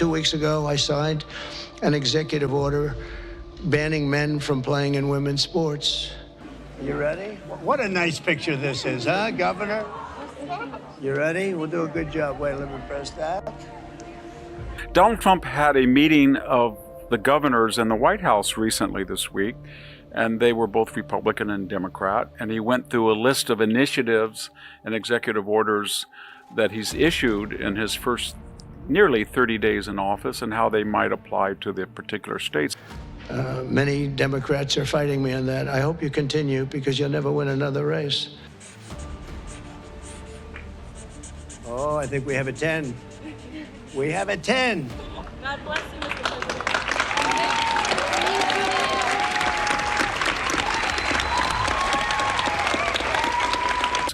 2 weeks ago, I signed an executive order banning men from playing in women's sports. You ready? What a nice picture this is, huh, Governor? You ready? We'll do a good job. Wait, let me press that. Donald Trump had a meeting of the governors in the White House recently this week, and they were both Republican and Democrat, and he went through a list of initiatives and executive orders that he's issued in his first nearly 30 days in office and how they might apply to the particular states. Many Democrats are fighting me on that. I hope you continue, because you'll never win another race. Oh, I think we have a 10. We have a 10. God bless you, Mr. President.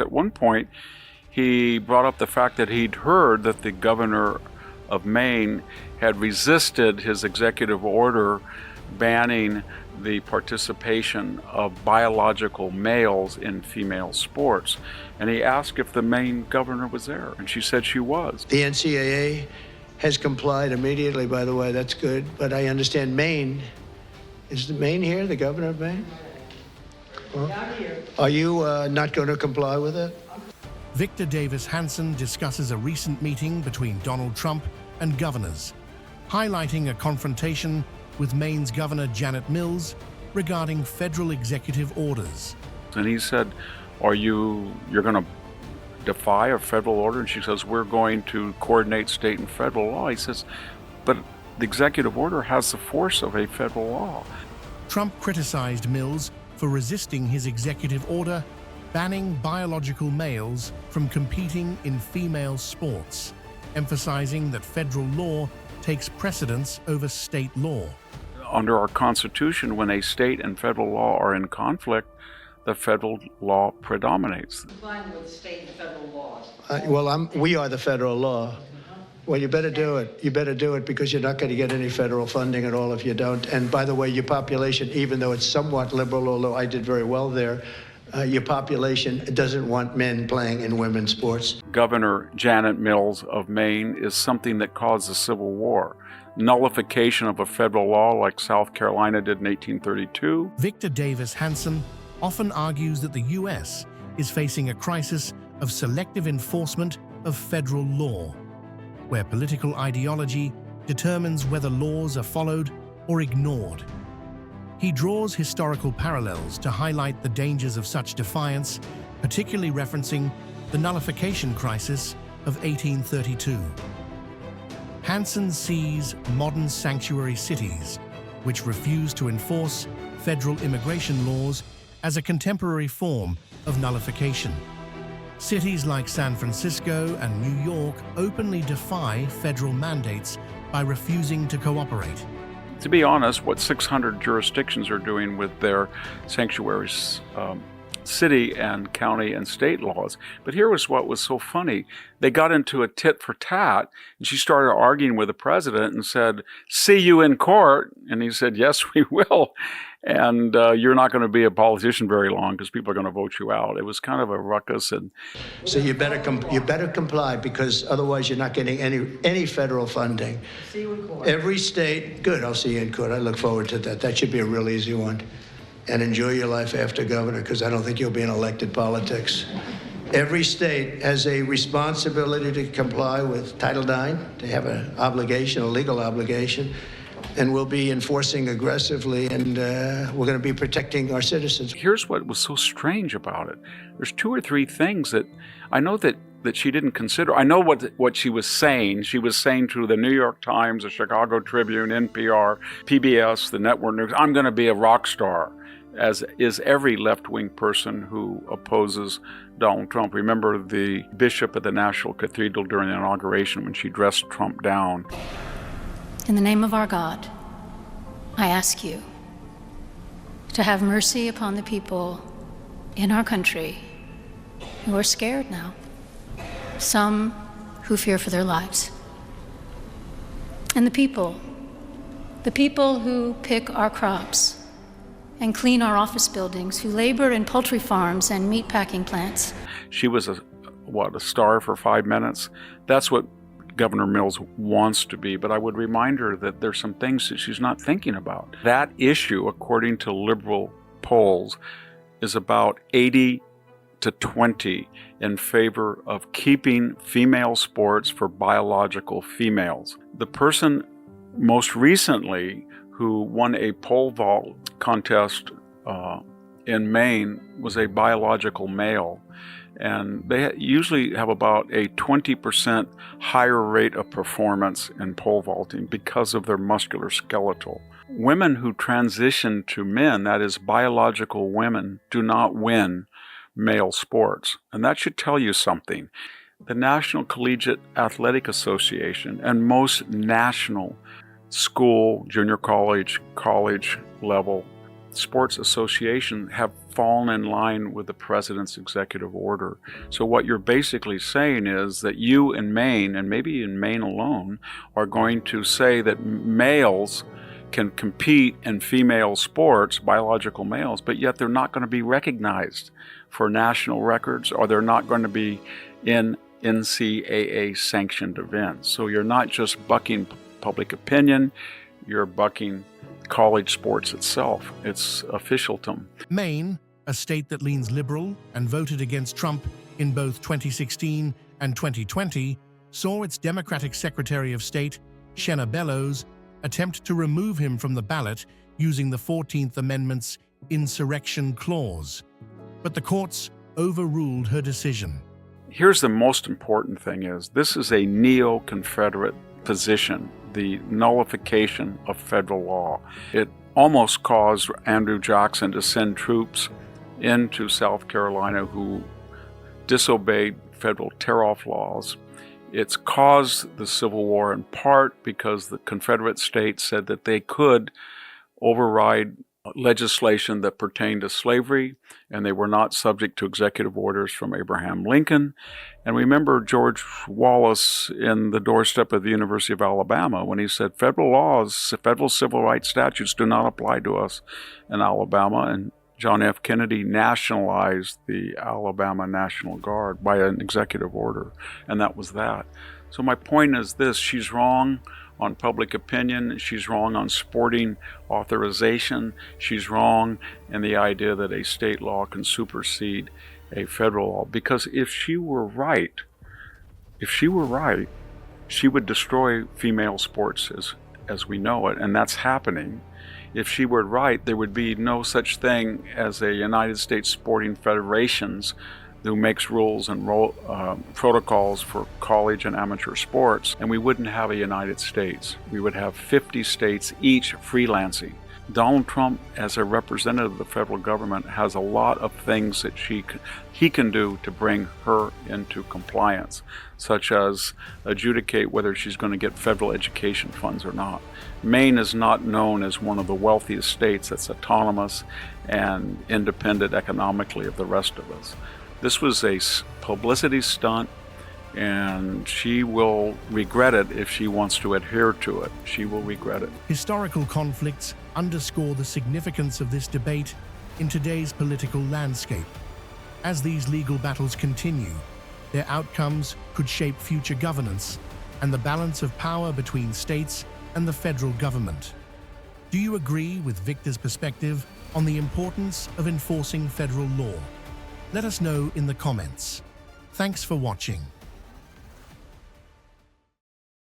At one point, he brought up the fact that he'd heard that the governor of Maine had resisted his executive order banning the participation of biological males in female sports. And he asked if the Maine governor was there, and she said she was. The NCAA has complied immediately, by the way. That's good. But I understand Maine. Is Maine here, the governor of Maine? Well, are you not going to comply with it? Victor Davis Hanson discusses a recent meeting between Donald Trump and governors, highlighting a confrontation with Maine's Governor Janet Mills regarding federal executive orders. And he said, you're going to defy a federal order? And she says, we're going to coordinate state and federal law. He says, but the executive order has the force of a federal law. Trump criticized Mills for resisting his executive order banning biological males from competing in female sports, emphasizing that federal law takes precedence over state law. Under our Constitution, when a state and federal law are in conflict, the federal law predominates. Complying with state and federal laws. We are the federal law. Well, you better do it. You better do it, because you're not going to get any federal funding at all if you don't. And by the way, your population, even though it's somewhat liberal, although I did very well there, your population doesn't want men playing in women's sports. Governor Janet Mills of Maine is something that caused a civil war. Nullification of a federal law like South Carolina did in 1832. Victor Davis Hanson often argues that the U.S. is facing a crisis of selective enforcement of federal law, where political ideology determines whether laws are followed or ignored. He draws historical parallels to highlight the dangers of such defiance, particularly referencing the nullification crisis of 1832. Hanson sees modern sanctuary cities, which refuse to enforce federal immigration laws, as a contemporary form of nullification. Cities like San Francisco and New York openly defy federal mandates by refusing to cooperate. To be honest, what 600 jurisdictions are doing with their sanctuaries, city and county and state laws. But here was what was so funny. They got into a tit for tat, and she started arguing with the president and said, "See you in court." And he said, "Yes, we will. And you're not going to be a politician very long, because people are going to vote you out." It was kind of a ruckus. And so you better comply, because otherwise you're not getting any federal funding. See you in court. Every state, good, I'll see you in court. I look forward to that. That should be a real easy one. And enjoy your life after governor, because I don't think you'll be in elected politics. Every state has a responsibility to comply with Title IX. They have an obligation, a legal obligation, and we'll be enforcing aggressively, and we're going to be protecting our citizens. Here's what was so strange about it. There's 2 or 3 things that I know that she didn't consider. I know what she was saying. She was saying to the New York Times, the Chicago Tribune, NPR, PBS, the network news, I'm going to be a rock star, as is every left-wing person who opposes Donald Trump. Remember the bishop at the National Cathedral during the inauguration when she dressed Trump down. In the name of our God, I ask you to have mercy upon the people in our country who are scared now, some who fear for their lives, and the people who pick our crops and clean our office buildings, who labor in poultry farms and meat packing plants. She was a star for 5 minutes. That's what Governor Mills wants to be, but I would remind her that there's some things that she's not thinking about. That issue, according to liberal polls, is about 80 to 20 in favor of keeping female sports for biological females. The person most recently who won a pole vault contest in Maine was a biological male, and they usually have about a 20% higher rate of performance in pole vaulting because of their muscular skeletal. Women who transition to men, that is biological women, do not win male sports, and that should tell you something. The National Collegiate Athletic Association and most national school, junior college, college level sports associations have fallen in line with the president's executive order. So what you're basically saying is that you in Maine, and maybe in Maine alone, are going to say that males can compete in female sports, biological males, but yet they're not going to be recognized for national records, or they're not going to be in NCAA sanctioned events. So you're not just bucking public opinion, you're bucking college sports itself. It's officialdom. Maine, a state that leans liberal and voted against Trump in both 2016 and 2020, saw its Democratic Secretary of State, Shenna Bellows, attempt to remove him from the ballot using the 14th Amendment's insurrection clause. But the courts overruled her decision. Here's the most important thing is, this is a neo-Confederate position, the nullification of federal law. It almost caused Andrew Jackson to send troops into South Carolina who disobeyed federal tear-off laws. It's caused the Civil War in part because the Confederate states said that they could override legislation that pertained to slavery, and they were not subject to executive orders from Abraham Lincoln. And remember George Wallace in the doorstep of the University of Alabama when he said federal laws, federal civil rights statutes do not apply to us in Alabama. And John F. Kennedy nationalized the Alabama National Guard by an executive order, and that was that. So my point is this: she's wrong on public opinion, she's wrong on sporting authorization, she's wrong in the idea that a state law can supersede a federal law. Because if she were right, she would destroy female sports as we know it, and that's happening. If she were right, there would be no such thing as a United States Sporting Federations who makes rules and protocols for college and amateur sports, and we wouldn't have a United States. We would have 50 states, each freelancing. Donald Trump, as a representative of the federal government, has a lot of things that he can do to bring her into compliance, such as adjudicate whether she's going to get federal education funds or not. Maine is not known as one of the wealthiest states that's autonomous and independent economically of the rest of us. This was a publicity stunt, and she will regret it if she wants to adhere to it. She will regret it. Historical conflicts underscore the significance of this debate in today's political landscape. As these legal battles continue, their outcomes could shape future governance and the balance of power between states and the federal government. Do you agree with Victor's perspective on the importance of enforcing federal law? Let us know in the comments. Thanks for watching.